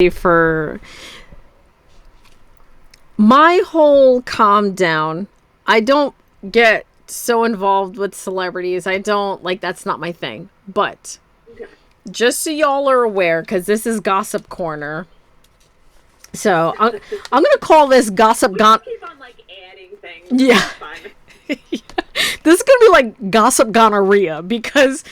For my whole calm down, I don't get so involved with celebrities. I don't like, that's not my thing. But just so y'all are aware, because this is Gossip Corner. So I'm gonna call this Gossip Gon. Keep on like adding things. Yeah. This is gonna be like Gossip Gonorrhea, because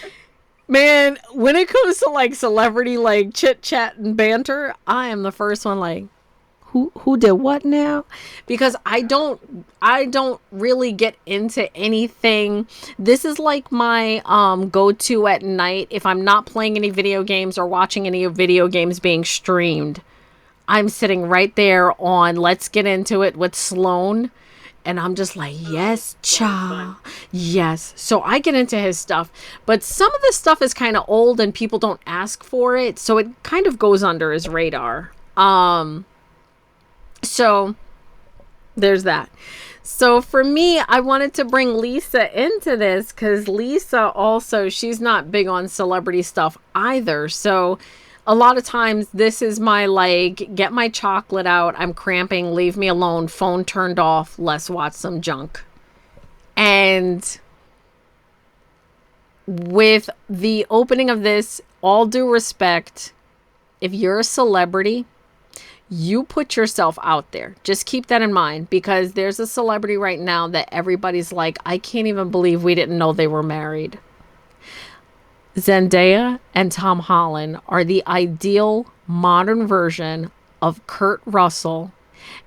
man, when it comes to like celebrity like chit chat and banter, I am the first one like, who did what now? Because I don't really get into anything. This is like my go-to at night if I'm not playing any video games or watching any video games being streamed. I'm sitting right there on Let's Get Into It with Sloan. And I'm just like, yes, cha. Yes. So I get into his stuff. But some of this stuff is kind of old and people don't ask for it. So it kind of goes under his radar. So there's that. So for me, I wanted to bring Lisa into this because Lisa also, she's not big on celebrity stuff either. So a lot of times this is my like, get my chocolate out, I'm cramping, leave me alone, phone turned off, let's watch some junk. And with the opening of this, all due respect, if you're a celebrity, you put yourself out there. Just keep that in mind, because there's a celebrity right now that everybody's like, I can't even believe we didn't know they were married. Zendaya and Tom Holland are the ideal modern version of Kurt Russell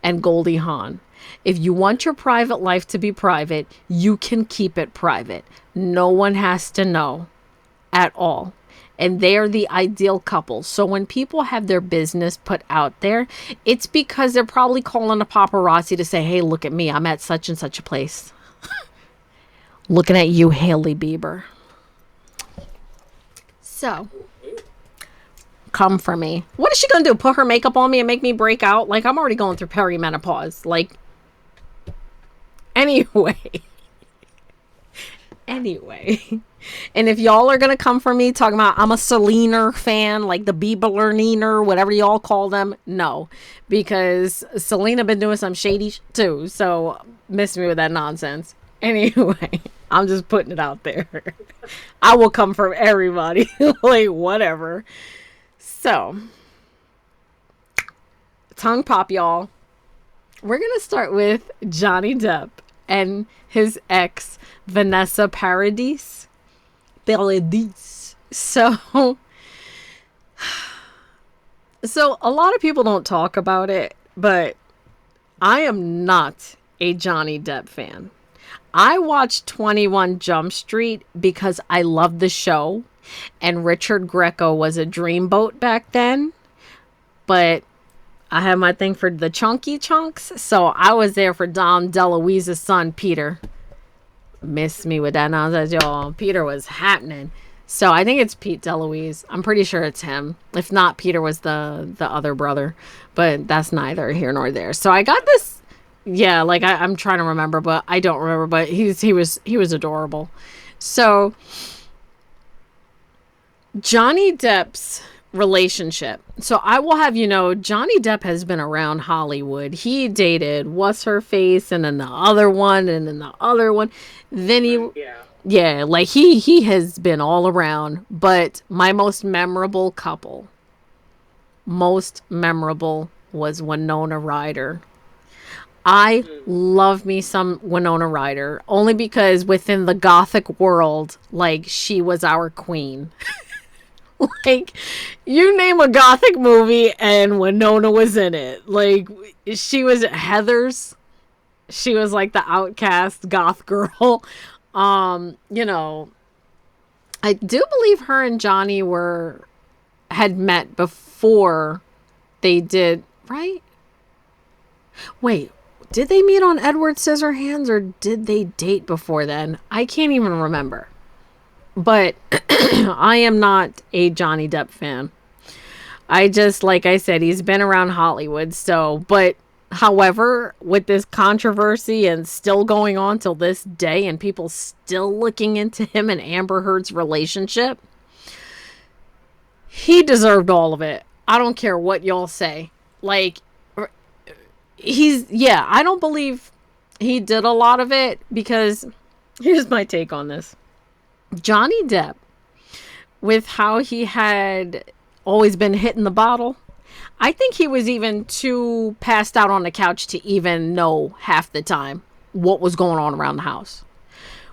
and Goldie Hawn. If you want your private life to be private, you can keep it private. No one has to know at all. And they are the ideal couple. So when people have their business put out there, it's because they're probably calling a paparazzi to say, hey, look at me. I'm at such and such a place. Looking at you, Hailey Bieber. So, come for me. What is she going to do? Put her makeup on me and make me break out? Like, I'm already going through perimenopause. Like, anyway. Anyway. And if y'all are going to come for me talking about I'm a Selena fan, like the Bieberner, whatever y'all call them, no. Because Selena been doing some shady too. So, miss me with that nonsense. Anyway, I'm just putting it out there. I will come for everybody. Like, whatever. So, tongue pop, y'all. We're going to start with Johnny Depp and his ex, Vanessa Paradis. So a lot of people don't talk about it, but I am not a Johnny Depp fan. I watched 21 Jump Street because I loved the show, and Richard Greco was a dreamboat back then, but I had my thing for the chunky chunks, so I was there for Dom DeLuise's son, Peter. Miss me with that nonsense, y'all. Peter was happening. So I think it's Pete DeLuise. I'm pretty sure it's him. If not, Peter was the other brother, but that's neither here nor there. So I got this. Yeah, like I'm trying to remember, but I don't remember. But he was adorable. So Johnny Depp's relationship. So I will have you know, Johnny Depp has been around Hollywood. He dated what's her face, and then the other one, and then the other one. Then yeah, like he has been all around. But my most memorable was Winona Ryder. I love me some Winona Ryder, only because within the gothic world, like, she was our queen. Like, you name a gothic movie and Winona was in it. Like, she was Heathers. She was like the outcast goth girl. You know, I do believe her and Johnny had met before they did, right? Wait, did they meet on Edward Scissorhands, or did they date before then? I can't even remember. But I am not a Johnny Depp fan. I just, like I said, he's been around Hollywood. So, but however, with this controversy and still going on till this day, and people still looking into him and Amber Heard's relationship, he deserved all of it. I don't care what y'all say. Like, I don't believe he did a lot of it because here's my take on this. Johnny Depp, with how he had always been hitting the bottle, I think he was even too passed out on the couch to even know half the time what was going on around the house.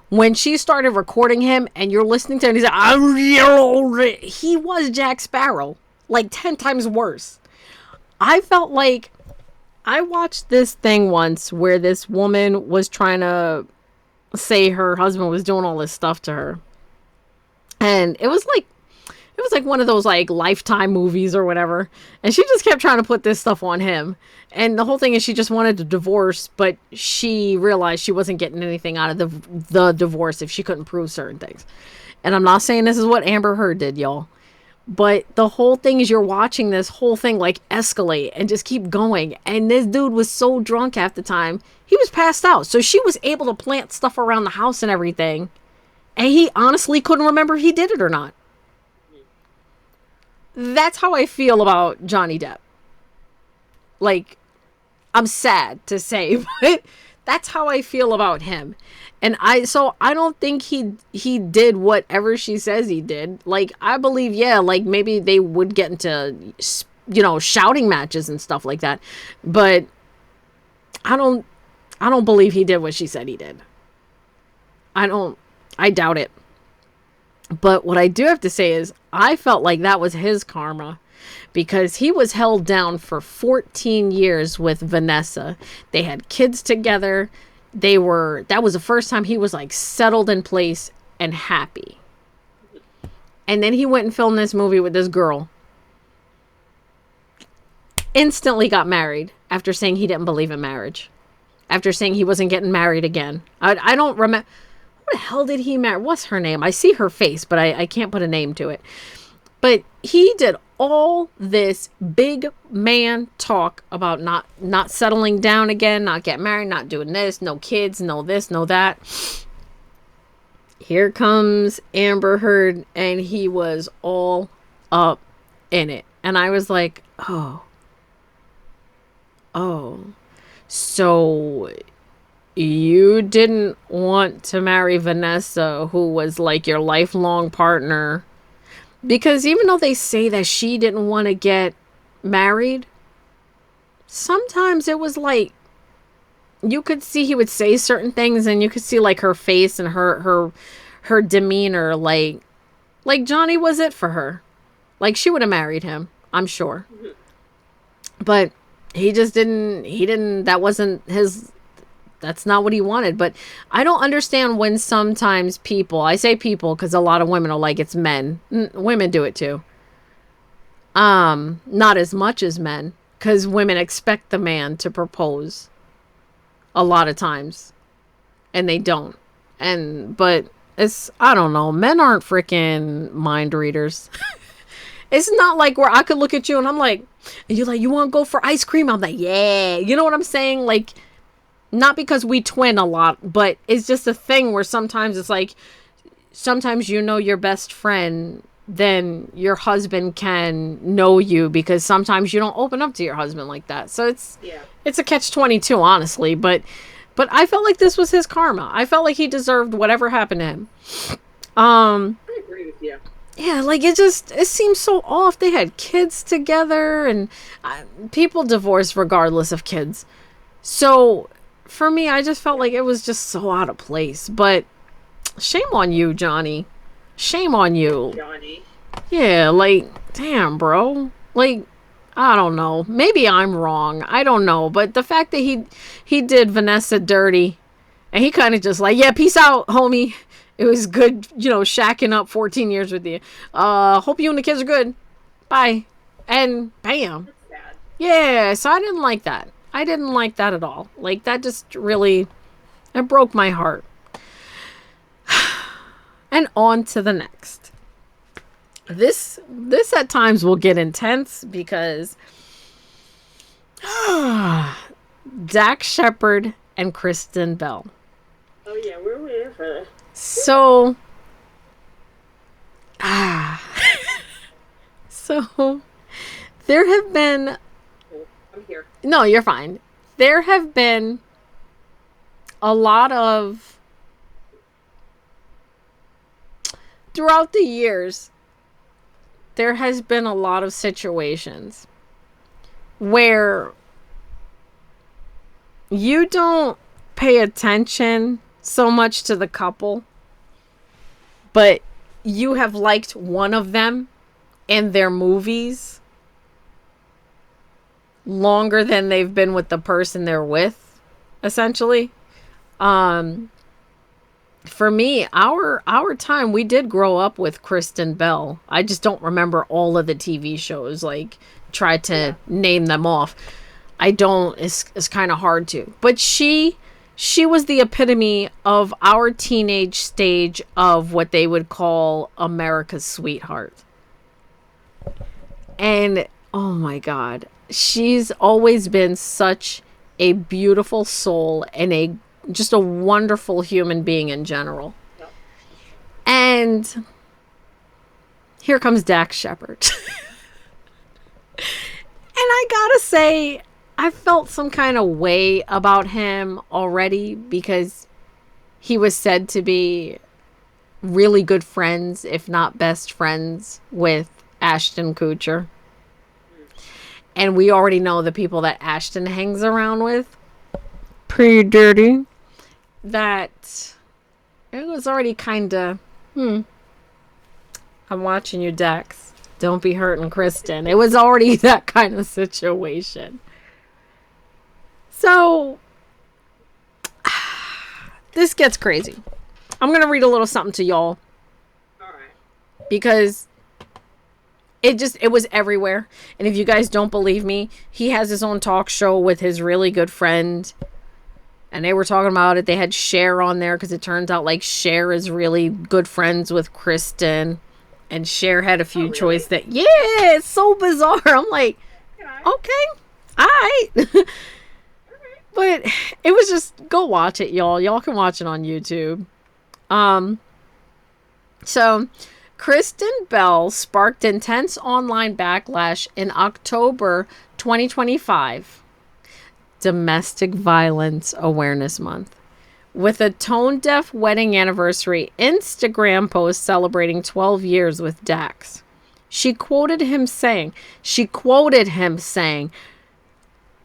When she started recording him and you're listening to him, he's like, he was Jack Sparrow, like 10 times worse. I felt like I watched this thing once where this woman was trying to say her husband was doing all this stuff to her. And it was like one of those like Lifetime movies or whatever. And she just kept trying to put this stuff on him. And the whole thing is she just wanted a divorce, but she realized she wasn't getting anything out of the divorce if she couldn't prove certain things. And I'm not saying this is what Amber Heard did, y'all. But the whole thing is you're watching this whole thing like escalate and just keep going. And this dude was so drunk half the time. He was passed out. So she was able to plant stuff around the house and everything. And he honestly couldn't remember if he did it or not. That's how I feel about Johnny Depp. Like, I'm sad to say, but that's how I feel about him. And I don't think he did whatever she says he did. Like, I believe, yeah, like maybe they would get into, shouting matches and stuff like that. But I don't believe he did what she said he did. I doubt it. But what I do have to say is I felt like that was his karma because he was held down for 14 years with Vanessa. They had kids together. That was the first time he was like settled in place and happy. And then he went and filmed this movie with this girl. Instantly got married after saying he didn't believe in marriage. After saying he wasn't getting married again. I don't remember. What the hell did he marry? What's her name? I see her face, but I can't put a name to it. But he did all this big man talk about not settling down again, not getting married, not doing this, no kids, no this, no that. Here comes Amber Heard, and he was all up in it. And I was like, oh. So you didn't want to marry Vanessa, who was like your lifelong partner, because even though they say that she didn't want to get married, sometimes it was like you could see he would say certain things and you could see like her face and her demeanor, like Johnny was it for her. Like she would have married him, I'm sure. But he just didn't that wasn't his. That's not what he wanted. But I don't understand when sometimes people, I say people because a lot of women are like, it's men. Women do it too. Not as much as men, because women expect the man to propose a lot of times and they don't. But I don't know. Men aren't freaking mind readers. It's not like where I could look at you and I'm like, and you're like, you want to go for ice cream? I'm like, yeah. You know what I'm saying? Like, not because we twin a lot, but it's just a thing where sometimes it's like, sometimes your best friend, then your husband can know you because sometimes you don't open up to your husband like that. So it's a catch-22, honestly. But I felt like this was his karma. I felt like he deserved whatever happened to him. I agree with you. Yeah, like it seems so off. They had kids together, and people divorce regardless of kids. So for me, I just felt like it was just so out of place. But shame on you, Johnny. Shame on you. Johnny. Yeah, like, damn, bro. Like, I don't know. Maybe I'm wrong. I don't know. But the fact that he did Vanessa dirty, and he kind of just like, yeah, peace out, homie. It was good, shacking up 14 years with you. Hope you and the kids are good. Bye. And bam. That's sad. Yeah, so I didn't like that. I didn't like that at all. Like, that just really, it broke my heart. And on to the next. This at times will get intense because Dak Shepard and Kristen Bell. Oh yeah, we're waiting for this. So so There have been... I'm here. No, you're fine. There have been a lot of... Throughout the years, there has been a lot of situations where you don't pay attention so much to the couple, but you have liked one of them in their movies longer than they've been with the person they're with, essentially. For me, our time, we did grow up with Kristen Bell. I just don't remember all of the TV shows, like try to name them off. I don't, it's kind of hard to. But she was the epitome of our teenage stage of what they would call America's sweetheart. And oh my God, she's always been such a beautiful soul and just a wonderful human being in general. Yep. And here comes Dax Shepard. And I gotta say, I felt some kind of way about him already because he was said to be really good friends, if not best friends, with Ashton Kutcher. And we already know the people that Ashton hangs around with. Pretty dirty. That it was already kind of, I'm watching you, Dex. Don't be hurting Kristen. It was already that kind of situation. So, this gets crazy. I'm going to read a little something to y'all. All right. Because it was everywhere. And if you guys don't believe me, he has his own talk show with his really good friend. And they were talking about it. They had Cher on there because it turns out like Cher is really good friends with Kristen. And Cher had a few choices that, yeah, it's so bizarre. I'm like, okay, all right. But it was just, go watch it, y'all. Y'all can watch it on YouTube. So, Kristen Bell sparked intense online backlash in October 2025. Domestic Violence Awareness Month, with a tone-deaf wedding anniversary Instagram post celebrating 12 years with Dax. She quoted him saying,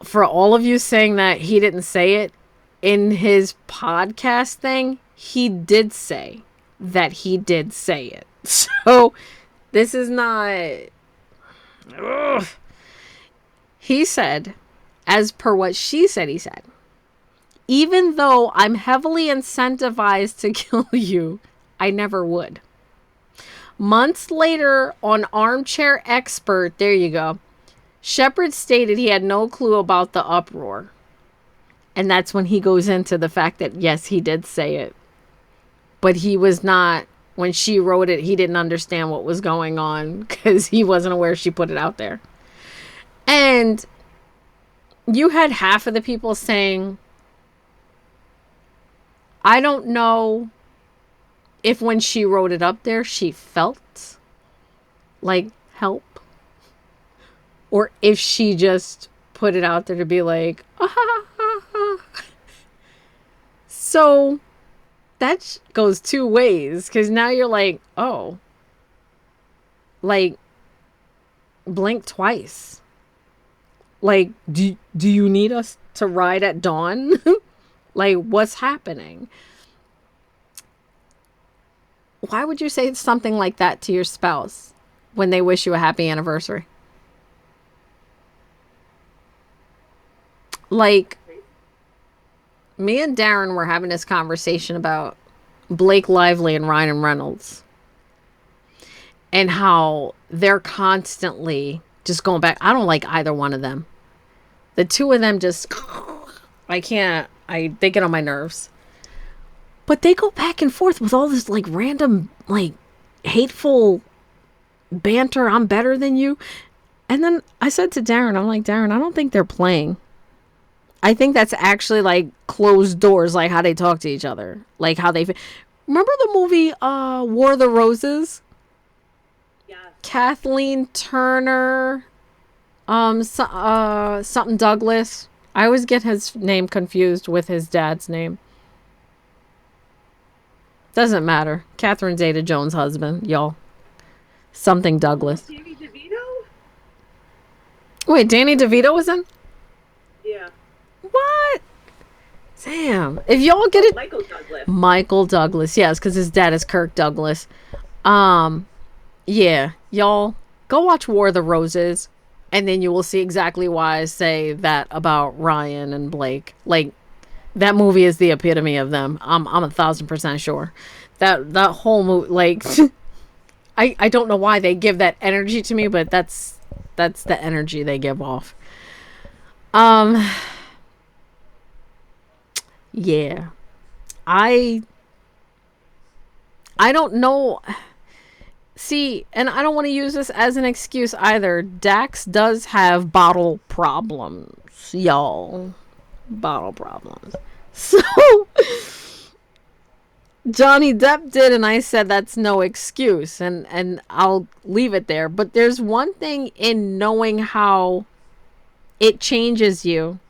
for all of you saying that he didn't say it, in his podcast thing, he did say that he did say it. So, this is not... Ugh. He said... As per what she said, he said, even though I'm heavily incentivized to kill you, I never would. Months later, on Armchair Expert, there you go, Shepard stated he had no clue about the uproar. And that's when he goes into the fact that, yes, he did say it. But he was not, when she wrote it, he didn't understand what was going on because he wasn't aware she put it out there. And... you had half of the people saying, I don't know if when she wrote it up there, she felt like help. Or if she just put it out there to be like, ah, ha, ha, ha. So that goes two ways. Because now you're like, oh, like, blink twice. Like, do you need us to ride at dawn? Like, what's happening? Why would you say something like that to your spouse when they wish you a happy anniversary? Like, me and Darren were having this conversation about Blake Lively and Ryan Reynolds. And how they're constantly... just going back. I don't like either one of them. The two of them just... they get on my nerves. But they go back and forth with all this, like, random, like, hateful banter. I'm better than you. And then I said to Darren, I'm like, Darren, I don't think they're playing. I think that's actually, like, closed doors, like, how they talk to each other. Like, how they... Remember the movie, War of the Roses? Yes. Kathleen Turner Something Douglas. I always get his name confused with his dad's name. Doesn't matter. Catherine Zeta-Jones' husband, y'all. Something Oh, Douglas. Danny DeVito? Wait, Danny DeVito was in? Yeah. What? Damn. If y'all get Oh, it. Michael Douglas. Michael Douglas, yes, because his dad is Kirk Douglas. Um, yeah, y'all go watch War of the Roses, and then you will see exactly why I say that about Ryan and Blake. Like that movie is the epitome of them. I'm 1,000% sure. That whole movie, like, I don't know why they give that energy to me, but that's the energy they give off. Um, yeah, I I don't know. See, and I don't want to use this as an excuse either. Dax does have bottle problems, y'all. Bottle problems. So Johnny Depp did, and I said that's no excuse, and I'll leave it there. But there's one thing in knowing how it changes you,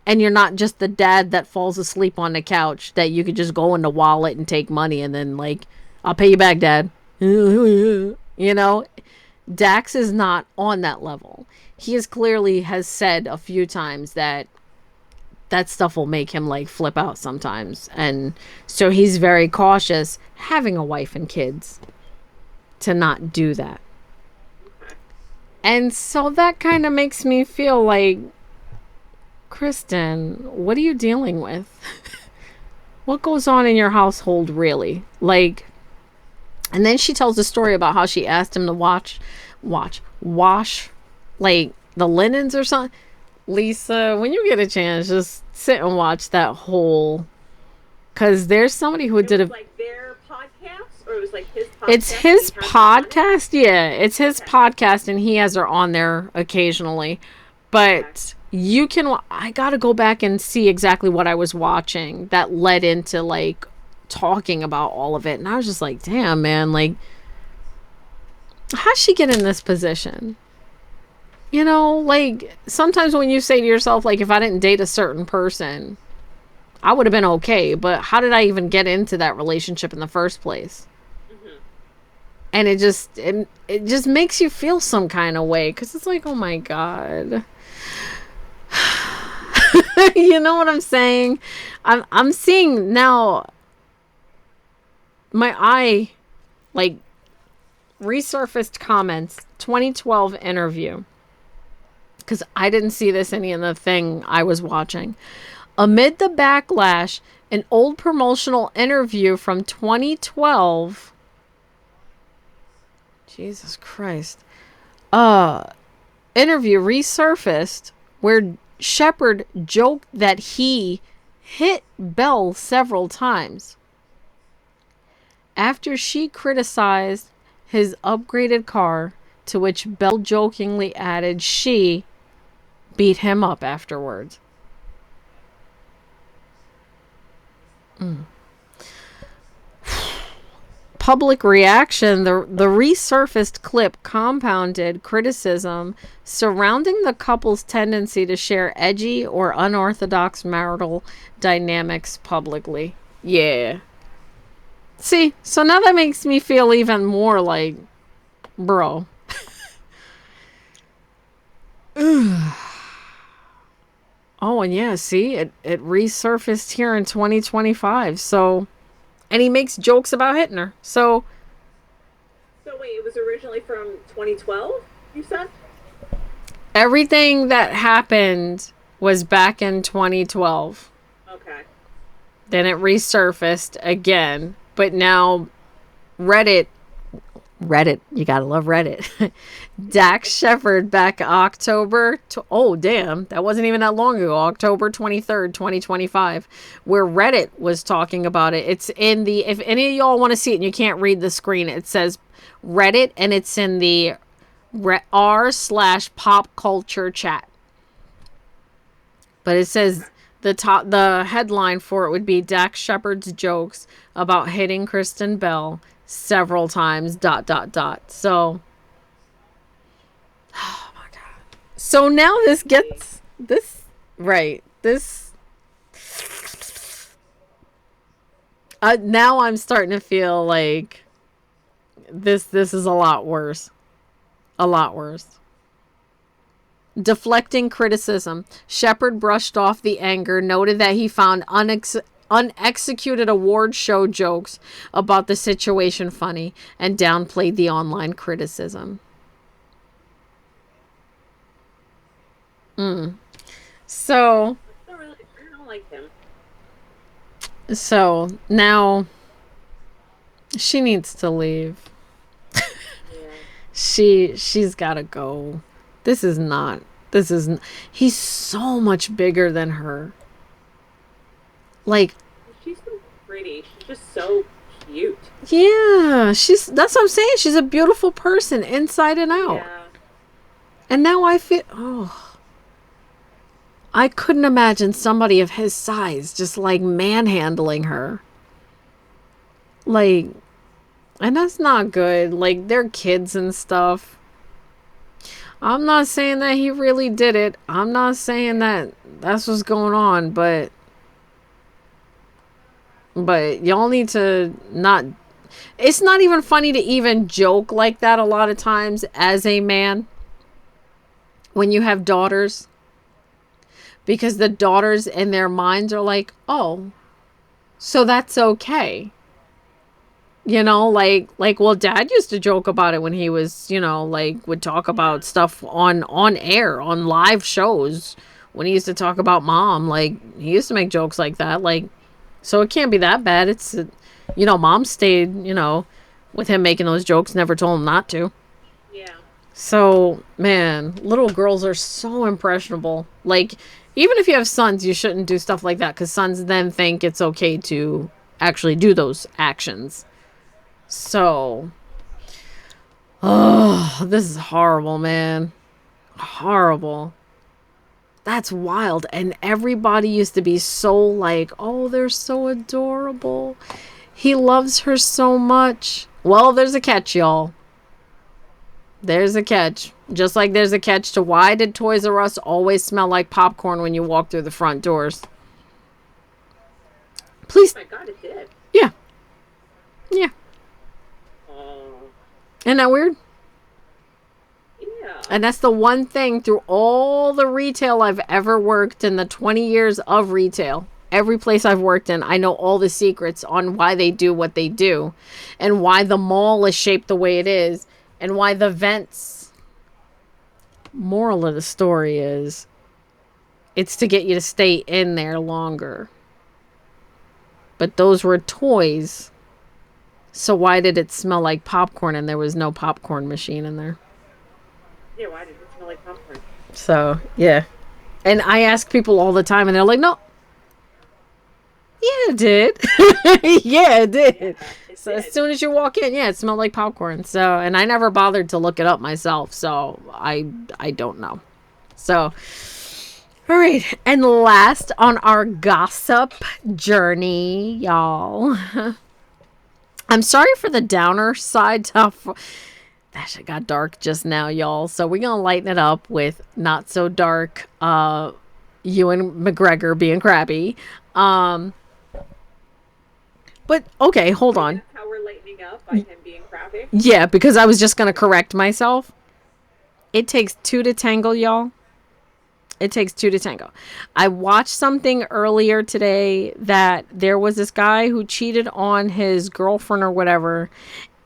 and you're not just the dad that falls asleep on the couch that you could just go in the wallet and take money and then like, I'll pay you back, dad. You know, Dax is not on that level. He is clearly has said a few times that that stuff will make him like flip out sometimes. And so he's very cautious having a wife and kids to not do that. And so that kind of makes me feel like, Kristen, what are you dealing with? What goes on in your household really? Like, and then she tells a story about how she asked him to wash like the linens or something. Lisa, when you get a chance, just sit and watch that whole. Because there's somebody who did a. Like their podcast, or it was like his podcast. It's his podcast. Yeah, it's his podcast, and he has her on there occasionally. But you can. I got to go back and see exactly what I was watching that led into like talking about all of it. And I was just like, damn, man, like, how'd she get in this position? You know, like, sometimes when you say to yourself, like, if I didn't date a certain person, I would have been okay. But how did I even get into that relationship in the first place? Mm-hmm. And it just makes you feel some kind of way. Because it's like, oh, my God. You know what I'm saying? I'm seeing now my eye, like, resurfaced comments, 2012 interview. Because I didn't see this any in the thing I was watching. Amid the backlash, an old promotional interview from 2012. Jesus Christ. Interview resurfaced where Shepard joked that he hit Belle several times. After she criticized his upgraded car, to which Belle jokingly added she beat him up afterwards. Public reaction, the resurfaced clip compounded criticism surrounding the couple's tendency to share edgy or unorthodox marital dynamics publicly. Yeah. See, so now that makes me feel even more like, bro. Oh, and yeah, see, it resurfaced here in 2025. So, and he makes jokes about hitting her. So wait, it was originally from 2012, you said? Everything that happened was back in 2012. Okay. Then it resurfaced again. But now Reddit, you gotta love Reddit. Dax Shepard back October. Oh, damn. That wasn't even that long ago. October 23rd, 2025. Where Reddit was talking about it. It's in the, if any of y'all want to see it and you can't read the screen, it says Reddit and it's in the r/pop culture chat. But it says the headline for it would be Dax Shepard's jokes about hitting Kristen Bell several times, ... So, oh my God. So now this gets this right. This now I'm starting to feel like this is a lot worse. A lot worse. Deflecting criticism. Shepard brushed off the anger, noted that he found unexecuted award show jokes about the situation funny, and downplayed the online criticism. So, I don't like him. so now she needs to leave. Yeah. She's got to go. This is not. This is. He's so much bigger than her. Like, She's so pretty. She's just so cute. yeah, she's. That's what I'm saying. She's a beautiful person inside and out. Yeah. And now I feel. Oh. I couldn't imagine somebody of his size just like manhandling her. Like, and that's not good. Like, they're kids and stuff. I'm not saying that he really did it. I'm not saying that that's what's going on, but y'all need to not. It's not even funny to even joke like that a lot of times as a man when you have daughters, because the daughters in their minds are like, oh, so that's okay. You know, like, well, Dad used to joke about it when he was, like, would talk about stuff on air, on live shows. When he used to talk about Mom, like, he used to make jokes like that. Like, so it can't be that bad. It's, Mom stayed, with him making those jokes, never told him not to. Yeah. So, man, little girls are so impressionable. Like, even if you have sons, you shouldn't do stuff like that, because sons then think it's okay to actually do those actions. So, oh, this is horrible, man. Horrible. That's wild. And everybody used to be so like, oh, they're so adorable. He loves her so much. Well, there's a catch, y'all. There's a catch. Just like there's a catch to why did Toys R Us always smell like popcorn when you walk through the front doors? Please. Oh my God, it did. Yeah. Yeah. Isn't that weird? Yeah. And that's the one thing through all the retail I've ever worked in, the 20 years of retail. Every place I've worked in, I know all the secrets on why they do what they do, and why the mall is shaped the way it is, and why the vents. Moral of the story is, it's to get you to stay in there longer. But those were toys. So why did it smell like popcorn and there was no popcorn machine in there? Yeah, why did it smell like popcorn? So, yeah. And I ask people all the time and they're like, no. Yeah, it did. Yeah, it did. Yeah, So as soon as you walk in, yeah, it smelled like popcorn. So, and I never bothered to look it up myself. So I don't know. So, all right. And last on our gossip journey, y'all. I'm sorry for the downer side stuff. That shit got dark just now, y'all. So we're going to lighten it up with not so dark Ewan McGregor being crabby. But, okay, hold on. That's how we're lightening up by him being crappy. Yeah, because I was just going to correct myself. It takes two to tangle, y'all. It takes two to tango. I watched something earlier today that there was this guy who cheated on his girlfriend or whatever.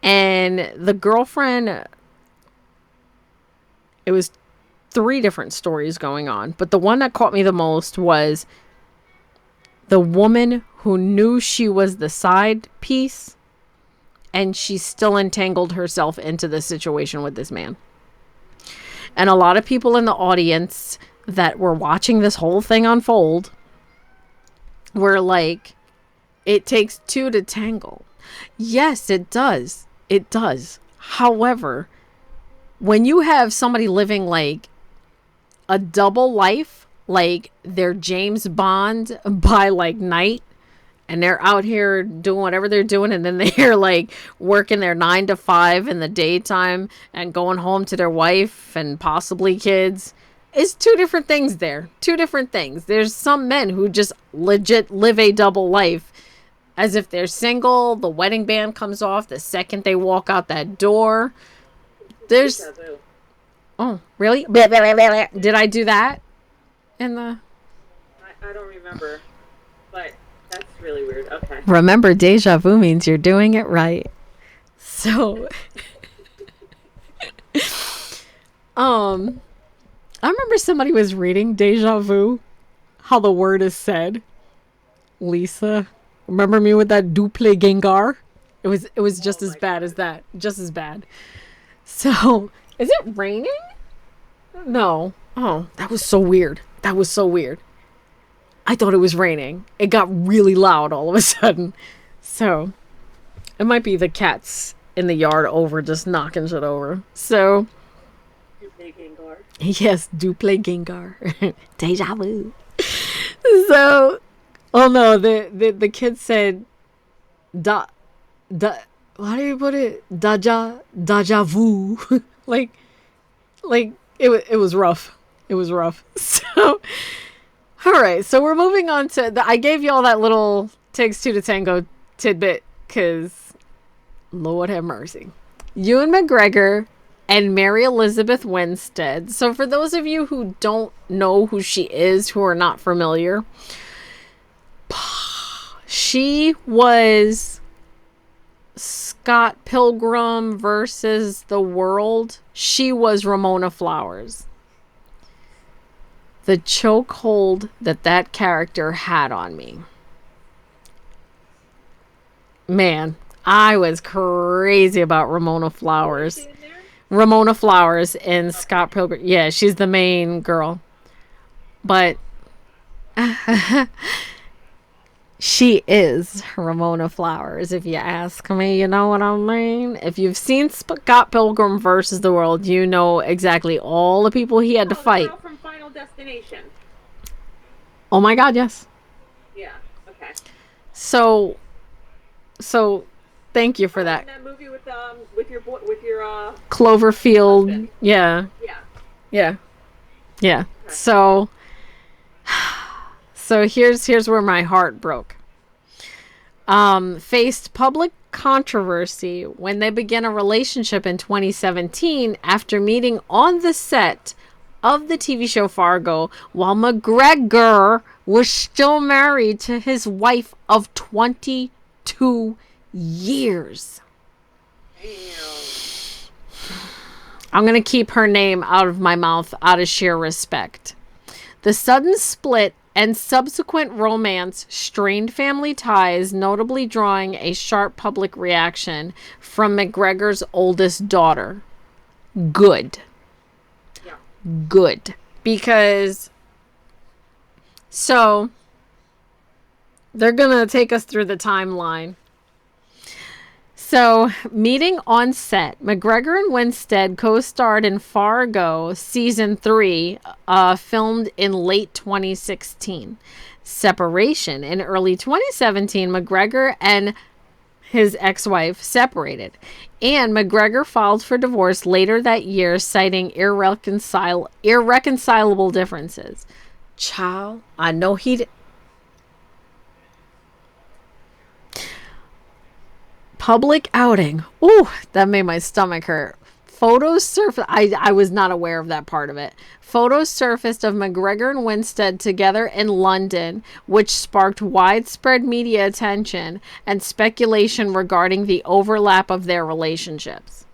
And the girlfriend, it was 3 different stories going on. But the one that caught me the most was the woman who knew she was the side piece. And she still entangled herself into the situation with this man. And a lot of people in the audience that were watching this whole thing unfold were like, it takes 2 to tangle. Yes, it does. It does. However, when you have somebody living like a double life, like they're James Bond by like night, and they're out here doing whatever they're doing, and then they're like working their 9 to 5 in the daytime and going home to their wife and possibly kids, It's two different things there. Two different things. There's some men who just legit live a double life as if they're single. The wedding band comes off the second they walk out that door. There's. Oh, really? Did I do that? In the. I don't remember, but that's really weird. Okay. Remember, deja vu means you're doing it right. So. I remember somebody was reading deja vu, how the word is said. Lisa, remember me with that duple gengar? It was just as bad as that. Just as bad. So, is it raining? No. Oh, that was so weird. That was so weird. I thought it was raining. It got really loud all of a sudden. So, it might be the cats in the yard over just knocking shit over. So, yes, duple gengar. Deja vu. So, oh no, the kid said, how do you put it? Deja vu. like it was rough. It was rough. So, all right. So we're moving on to I gave you all that little takes two to tango tidbit because Lord have mercy. Ewan McGregor and Mary Elizabeth Winstead. So for those of you who don't know who she is, who are not familiar, she was Scott Pilgrim versus the World. She was Ramona Flowers. The chokehold that character had on me. Man, I was crazy about Ramona Flowers. Ramona Flowers in Scott Pilgrim. Yeah, she's the main girl. But she is Ramona Flowers, if you ask me. You know what I mean? If you've seen Scott Pilgrim versus the World, you know exactly all the people he had to fight. The girl from Final Destination. Oh my God, yes. Yeah. Okay. So, thank you for that. In that movie with your Cloverfield. husband. Yeah. Yeah. Yeah. Yeah. Okay. So here's where my heart broke. Faced public controversy when they began a relationship in 2017 after meeting on the set of the TV show Fargo while McGregor was still married to his wife of 22 years. Damn. I'm going to keep her name out of my mouth out of sheer respect. The sudden split and subsequent romance strained family ties, notably drawing a sharp public reaction from McGregor's oldest daughter. Good. Yeah. Good. Because, so, they're going to take us through the timeline. So, meeting on set, McGregor and Winstead co-starred in Fargo Season 3, filmed in late 2016. Separation. In early 2017, McGregor and his ex-wife separated, and McGregor filed for divorce later that year, citing irreconcilable differences. Child, I know he'd... Public outing. Ooh, that made my stomach hurt. Photos surfaced. I was not aware of that part of it. Photos surfaced of McGregor and Winstead together in London, which sparked widespread media attention and speculation regarding the overlap of their relationships.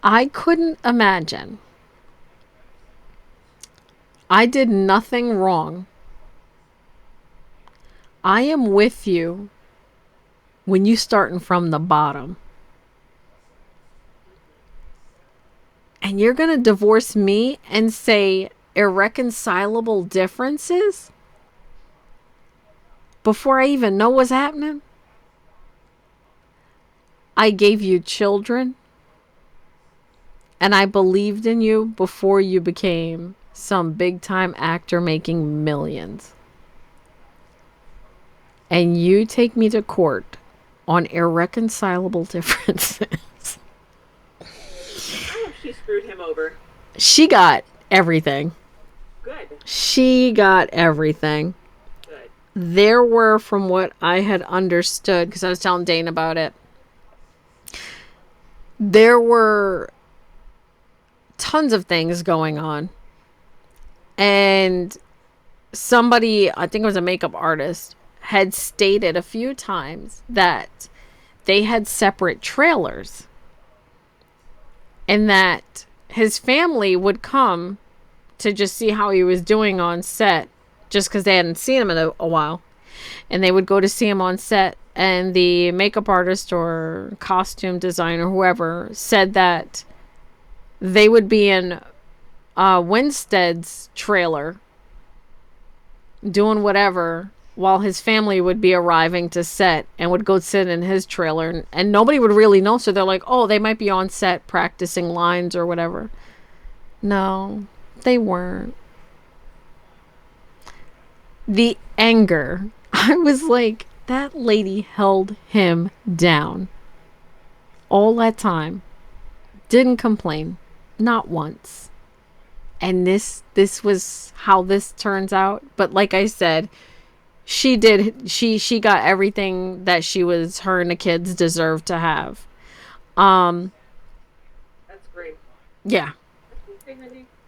I couldn't imagine. I did nothing wrong. I am with you when you starting from the bottom. And you're going to divorce me and say irreconcilable differences before I even know what's happening? I gave you children and I believed in you before you became some big time actor making millions. And you take me to court on irreconcilable differences. I hope she screwed him over. She got everything. Good. She got everything. Good. There were, from what I had understood, because I was telling Dane about it, there were tons of things going on. And somebody, I think it was a makeup artist, had stated a few times that they had separate trailers. And that his family would come to just see how he was doing on set, just because they hadn't seen him in a while. And they would go to see him on set, and the makeup artist or costume designer, whoever, said that they would be in Winstead's trailer doing whatever while his family would be arriving to set and would go sit in his trailer, and nobody would really know. So they're like, oh, they might be on set practicing lines or whatever. No, they weren't. The anger. I was like, that lady held him down all that time. Didn't complain. Not once. And this was how this turns out. But like I said, she got everything that her and the kids deserved to have. That's great. Yeah.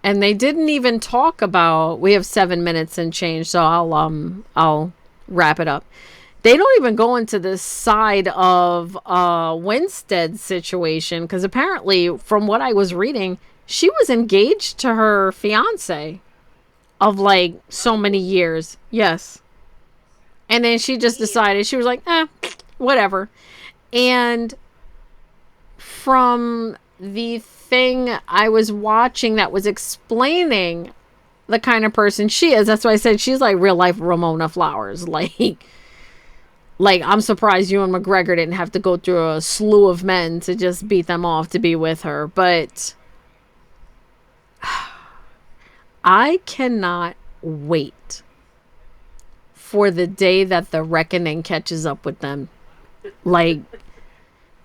And they didn't even talk about, we have 7 minutes and change, so I'll wrap it up. They don't even go into the side of Winstead's situation, because apparently, from what I was reading, she was engaged to her fiance of like so many years. Yes. And then she just decided, she was like, whatever. And from the thing I was watching that was explaining the kind of person she is, that's why I said she's like real life Ramona Flowers. Like I'm surprised Ewan McGregor didn't have to go through a slew of men to just beat them off to be with her. But I cannot wait for the day that the reckoning catches up with them. Like,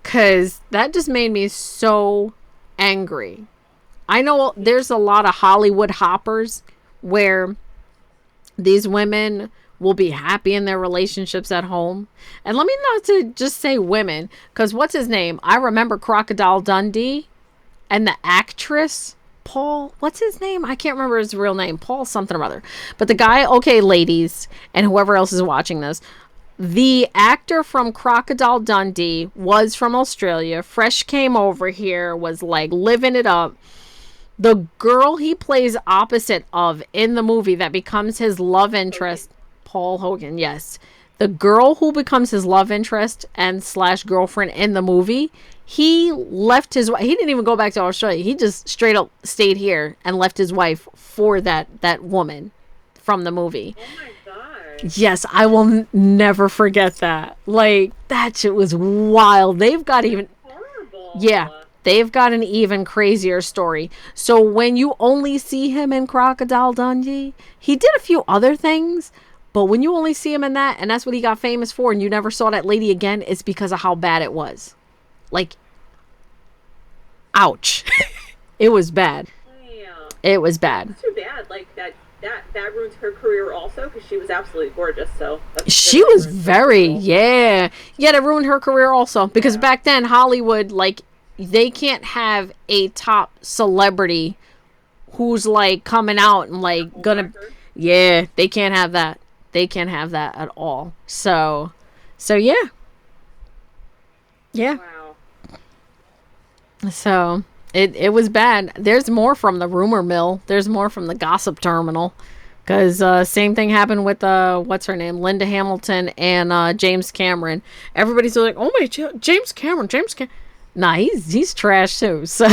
because that just made me so angry. I know there's a lot of Hollywood hoppers where these women will be happy in their relationships at home. And let me not to just say women, because what's his name? I remember Crocodile Dundee and the actress, Paul, what's his name? I can't remember his real name. Paul something or other. But the guy, okay, ladies, and whoever else is watching this, the actor from Crocodile Dundee was from Australia. Fresh came over here, was like living it up. The girl he plays opposite of in the movie that becomes his love interest, Paul Hogan, yes. The girl who becomes his love interest and / girlfriend in the movie, he left he didn't even go back to Australia. He just straight up stayed here and left his wife for that woman from the movie. Oh my god. Yes, I will never forget that. Like, that shit was wild. They've got even... Horrible. Yeah, they've got an even crazier story. So when you only see him in Crocodile Dundee, he did a few other things, but when you only see him in that, and that's what he got famous for, and you never saw that lady again, it's because of how bad it was. Like, ouch. It was bad. Yeah. It was bad. It's too bad. Like, that ruined her career also, because she was absolutely gorgeous. So she was very, yeah, that ruined her career also, because back then Hollywood, like, they can't have a top celebrity who's like coming out and like gonna, yeah, they can't have that. They can't have that at all. So yeah. Wow. So it was bad. There's more from the rumor mill. There's more from the gossip terminal. Because same thing happened with, what's her name? Linda Hamilton and James Cameron. Everybody's like, oh my, James Cameron. Nah, he's trash too. So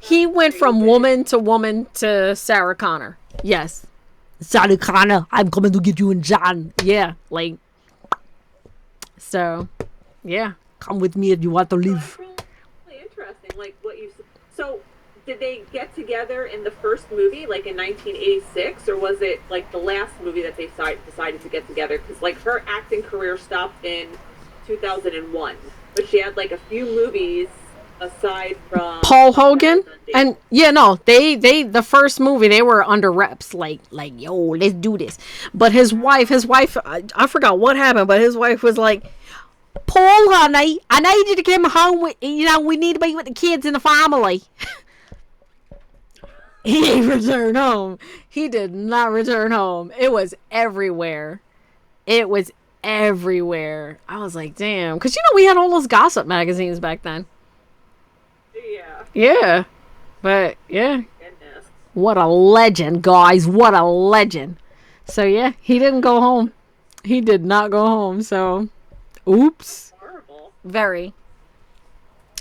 he went from woman to Sarah Connor. Yes. Sarah Connor, I'm coming to get you and John. Yeah, like, so, yeah. Come with me if you want to live. Really interesting, like what you. So, did they get together in the first movie, like in 1986, or was it like the last movie that they decided to get together? Because like her acting career stopped in 2001, but she had like a few movies aside from Paul Hogan. And yeah, no, they the first movie they were under reps, like yo, let's do this. But his wife, I forgot what happened, but his wife was like, Paul, honey, I need you to come home. We need to be with the kids and the family. He didn't return home. He did not return home. It was everywhere. It was everywhere. I was like, damn, because we had all those gossip magazines back then. Yeah. Yeah, but yeah, Goodness. what a legend, guys! What a legend. So yeah, he didn't go home. He did not go home. So, oops. Horrible. Very,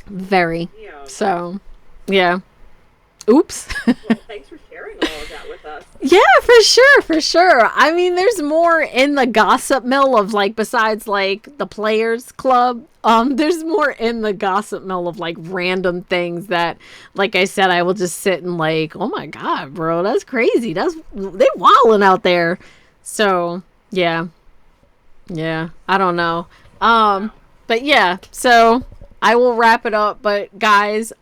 very. Yeah. So, yeah. Oops. Well, thanks for sharing all of that with us. Yeah, for sure. I mean, there's more in the gossip mill of like besides like the players club. There's more in the gossip mill of like random things that, like I said, I will just sit and like, oh my god, bro, that's crazy. They wilding out there. So yeah, I don't know. But yeah, so I will wrap it up. But guys,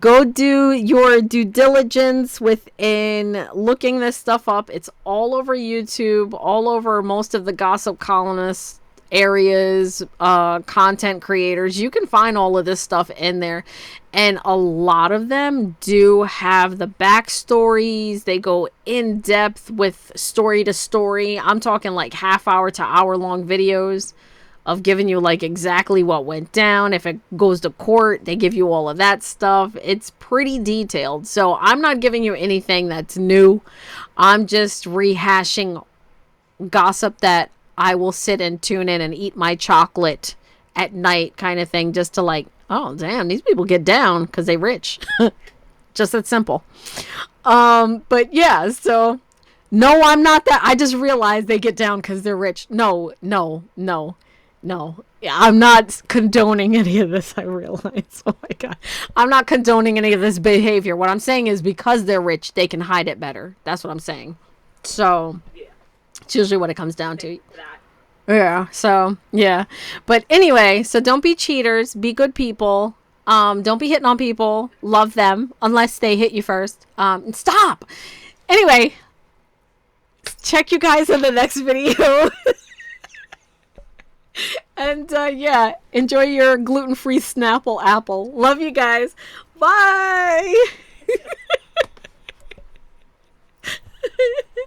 go do your due diligence within looking this stuff up. It's all over YouTube, all over most of the gossip columnists areas, content creators. You can find all of this stuff in there, and a lot of them do have the backstories. They go in depth with story to story. I'm talking like half-hour to hour-long videos of giving you like exactly what went down. If it goes to court, they give you all of that stuff. It's pretty detailed. So I'm not giving you anything that's new. I'm just rehashing gossip that I will sit and tune in and eat my chocolate at night kind of thing, just to like, oh damn, these people get down because they rich. Just that simple. But yeah, so no, I'm not that. I just realized they get down because they're rich. No. I'm not condoning any of this, I realize. Oh my god. I'm not condoning any of this behavior. What I'm saying is because they're rich, they can hide it better. That's what I'm saying. So, Yeah. it's usually what it comes down to. That. Yeah, so, yeah. But anyway, so don't be cheaters. Be good people. Don't be hitting on people. Love them, unless they hit you first. Stop! Anyway, check you guys in the next video. And yeah, enjoy your gluten-free Snapple apple. Love you guys. Bye.